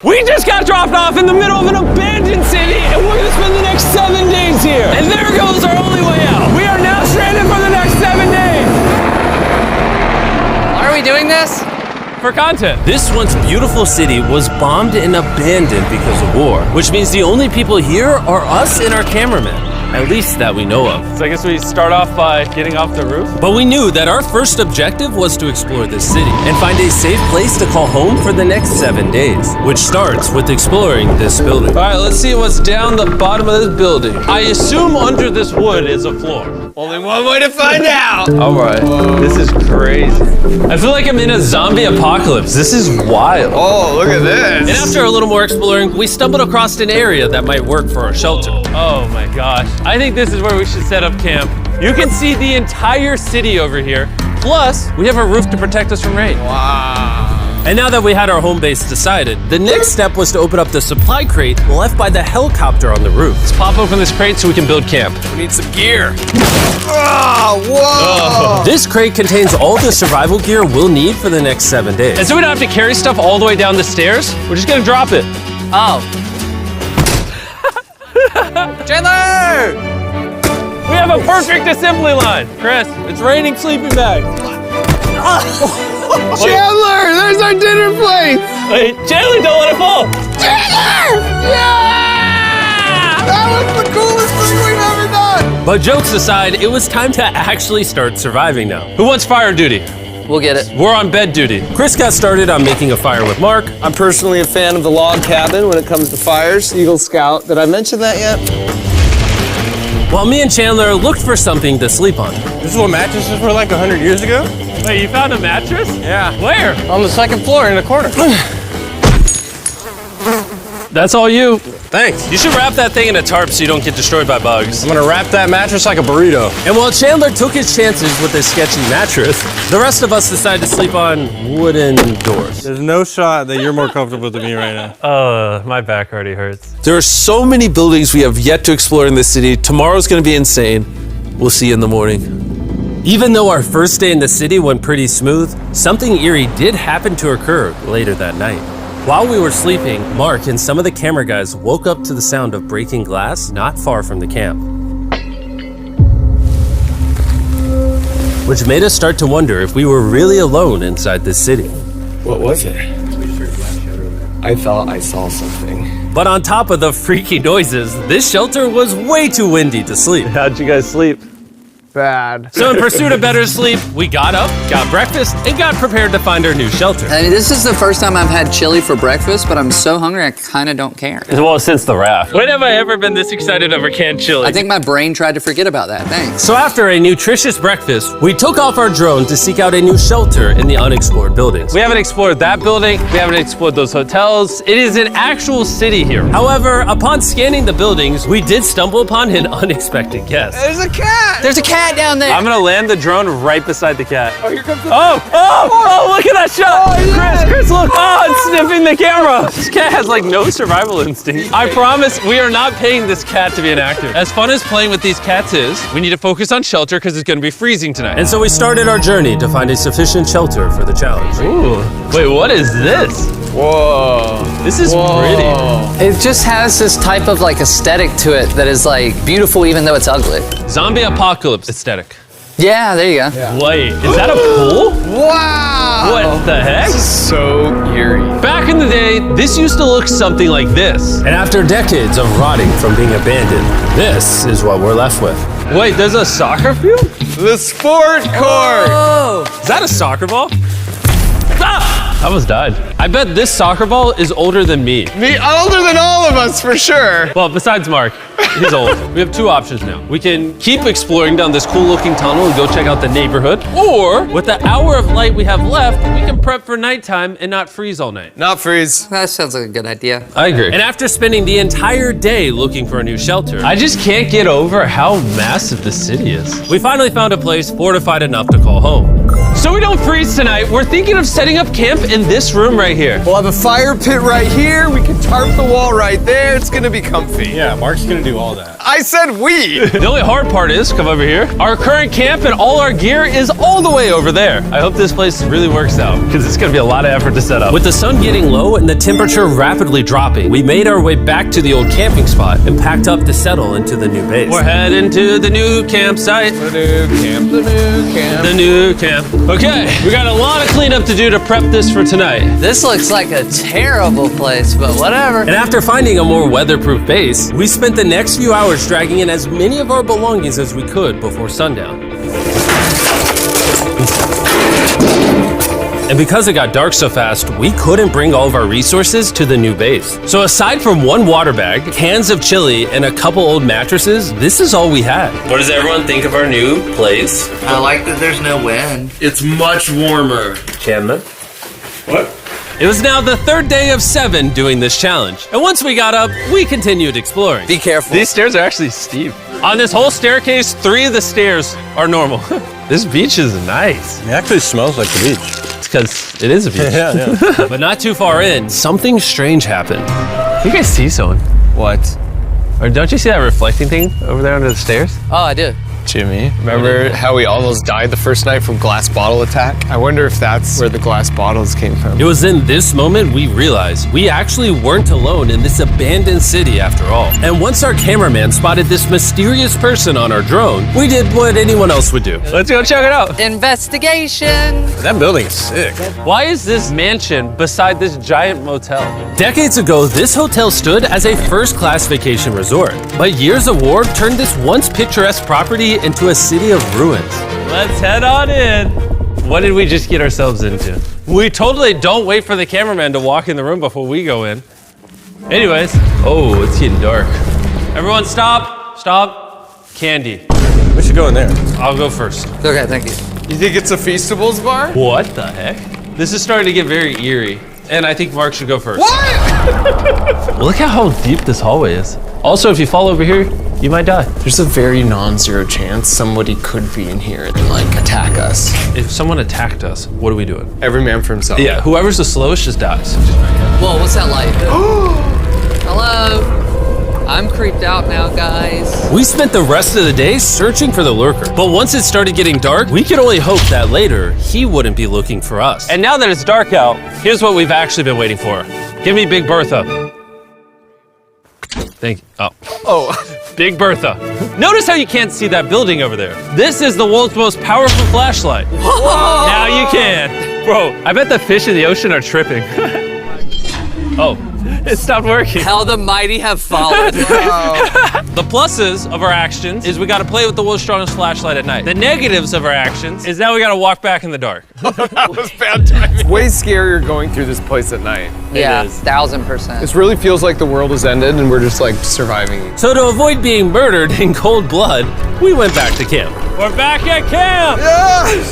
We just got dropped off in the middle of an abandoned city, and we're gonna spend the next 7 days here. And there goes our only way out. We are now stranded for the next 7 days. Why are we doing this? For content. This once beautiful city was bombed and abandoned because of war, which means the only people here are us and our cameraman. At least that we know of. So I guess we start off by getting off the roof. But we knew that our first objective was to explore this city and find a safe place to call home for the next 7 days, which starts with exploring this building. All right, let's see what's down the bottom of this building. I assume under this wood is a floor. Only one way to find out. All right, this is crazy. I feel like I'm in a zombie apocalypse. This is wild. Oh, look at this. And after a little more exploring, we stumbled across an area that might work for our shelter. Oh my gosh. I think this is where we should set up camp. You can see the entire city over here. Plus, we have a roof to protect us from rain. Wow. And now that we had our home base decided, the next step was to open up the supply crate left by the helicopter on the roof. Let's pop open this crate so we can build camp. We need some gear. Oh, whoa. This crate contains all the survival gear we'll need for the next 7 days. And so we don't have to carry stuff all the way down the stairs. We're just gonna drop it. Oh. Chandler! We have a perfect assembly line. Chris, it's raining sleeping bags. Chandler, there's our dinner plate. Wait, Chandler, don't let it fall. Chandler! Yeah! That was the coolest thing we've ever done. But jokes aside, it was time to actually start surviving now. Who wants fire duty? We'll get it. We're on bed duty. Chris got started on making a fire with Mark. I'm personally a fan of the log cabin when it comes to fires. Eagle Scout. Did I mention that yet? While me and Chandler looked for something to sleep on. This is what mattresses were like 100 years ago? Wait, you found a mattress? Yeah. Where? On the second floor in the corner. That's all you. Thanks. You should wrap that thing in a tarp so you don't get destroyed by bugs. I'm gonna wrap that mattress like a burrito. And while Chandler took his chances with his sketchy mattress, the rest of us decided to sleep on wooden doors. There's no shot that you're more comfortable than me right now. My back already hurts. There are so many buildings we have yet to explore in this city. Tomorrow's gonna be insane. We'll see you in the morning. Even though our first day in the city went pretty smooth, something eerie did happen to occur later that night. While we were sleeping, Mark and some of the camera guys woke up to the sound of breaking glass not far from the camp. Which made us start to wonder if we were really alone inside this city. What was it? I thought I saw something. But on top of the freaky noises, this shelter was way too windy to sleep. How'd you guys sleep? Bad. So in pursuit of better sleep, we got up, got breakfast, and got prepared to find our new shelter. I mean, this is the first time I've had chili for breakfast, but I'm so hungry I kind of don't care. Well, since the raft. When have I ever been this excited over canned chili? I think my brain tried to forget about that. Thanks. So after a nutritious breakfast, we took off our drone to seek out a new shelter in the unexplored buildings. We haven't explored that building. We haven't explored those hotels. It is an actual city here. However, upon scanning the buildings, we did stumble upon an unexpected guest. There's a cat. There's a cat down there. I'm gonna land the drone right beside the cat. Oh, here comes the Oh, look at that shot. Chris, look. Oh, it's sniffing the camera. This cat has like no survival instinct. I promise we are not paying this cat to be an actor. As fun as playing with these cats is, we need to focus on shelter because it's gonna be freezing tonight. And so we started our journey to find a sufficient shelter for the challenge. Ooh, wait, what is this? Whoa. This is pretty. It just has this type of like aesthetic to it that is like beautiful even though it's ugly. Zombie apocalypse aesthetic. Yeah, there you go. Wait, is that a pool? Wow. What the heck? This is so eerie. Back in the day, this used to look something like this. And after decades of rotting from being abandoned, this is what we're left with. Wait, there's a soccer field? The sport court. Is that a soccer ball? Ah! I almost died. I bet this soccer ball is older than me. Me older than all of us for sure. Well, besides Mark, he's old. We have two options now. We can keep exploring down this cool looking tunnel and go check out the neighborhood. Or, with the hour of light we have left, we can prep for nighttime and not freeze all night. Not freeze. That sounds like a good idea. I agree. And after spending the entire day looking for a new shelter, I just can't get over how massive the city is. we finally found a place fortified enough to call home. So we don't freeze tonight, we're thinking of setting up camp in this room right here. We'll have a fire pit right here. We can tarp the wall right there. It's gonna be comfy. Yeah, Mark's gonna do all that. I said we. The only hard part is, come over here, our current camp and all our gear is all the way over there. I hope this place really works out because it's gonna be a lot of effort to set up. With the sun getting low and the temperature rapidly dropping, we made our way back to the old camping spot and packed up to settle into the new base. We're heading to the new campsite. The new camp. Okay, we got a lot of cleanup to do to prep this for tonight. This looks like a terrible place, but whatever. And after finding a more weatherproof base, we spent the next few hours dragging in as many of our belongings as we could before sundown. And because it got dark so fast, we couldn't bring all of our resources to the new base. So aside from one water bag, cans of chili, and a couple old mattresses, this is all we had. What does everyone think of our new place? I like that there's no wind. It's much warmer. Chandler? What? It was now the third day of 7 doing this challenge. And once we got up, we continued exploring. Be careful. These stairs are actually steep. On this whole staircase, 3 of the stairs are normal. This beach is nice. It actually smells like the beach. It's because it is a beach. Yeah. But not too far in, something strange happened. You guys see someone? What? Or don't you see that reflecting thing over there under the stairs? Oh, I do. Jimmy, remember how we almost died the first night from glass bottle attack? I wonder if that's where the glass bottles came from. It was in this moment we realized we actually weren't alone in this abandoned city after all. And once our cameraman spotted this mysterious person on our drone, we did what anyone else would do. Let's go check it out. Investigation. That building is sick. Why is this mansion beside this giant motel? Decades ago, this hotel stood as a first-class vacation resort. But years of war turned this once picturesque property into a city of ruins. Let's head on in. What did we just get ourselves into? We totally don't wait for the cameraman to walk in the room before we go in. Anyways, oh, it's getting dark. Everyone stop, stop. Candy. We should go in there. I'll go first. Okay, thank you. You think it's a Feastables bar? What the heck? This is starting to get very eerie. And I think Mark should go first. What? Look at how deep this hallway is. Also, if you fall over here, you might die. There's a very non-zero chance somebody could be in here and like attack us. If someone attacked us, what are we doing? Every man for himself. Yeah, whoever's the slowest just dies. Whoa, what's that light? Hello. I'm creeped out now, guys. We spent the rest of the day searching for the lurker. But once it started getting dark, we could only hope that later he wouldn't be looking for us. And now that it's dark out, here's what we've actually been waiting for. Give me Big Bertha. Thank you. Oh, Big Bertha. Notice how you can't see that building over there. This is the world's most powerful flashlight. Whoa. Now you can. Bro, I bet the fish in the ocean are tripping. Oh, it stopped working. How the mighty have fallen. The pluses of our actions is we gotta play with the world's strongest flashlight at night. The negatives of our actions is now we gotta walk back in the dark. That was bad timing. Way scarier going through this place at night. Yeah, is. 1000%. This really feels like the world has ended and we're just like surviving. So to avoid being murdered in cold blood, we went back to camp. We're back at camp! Yeah!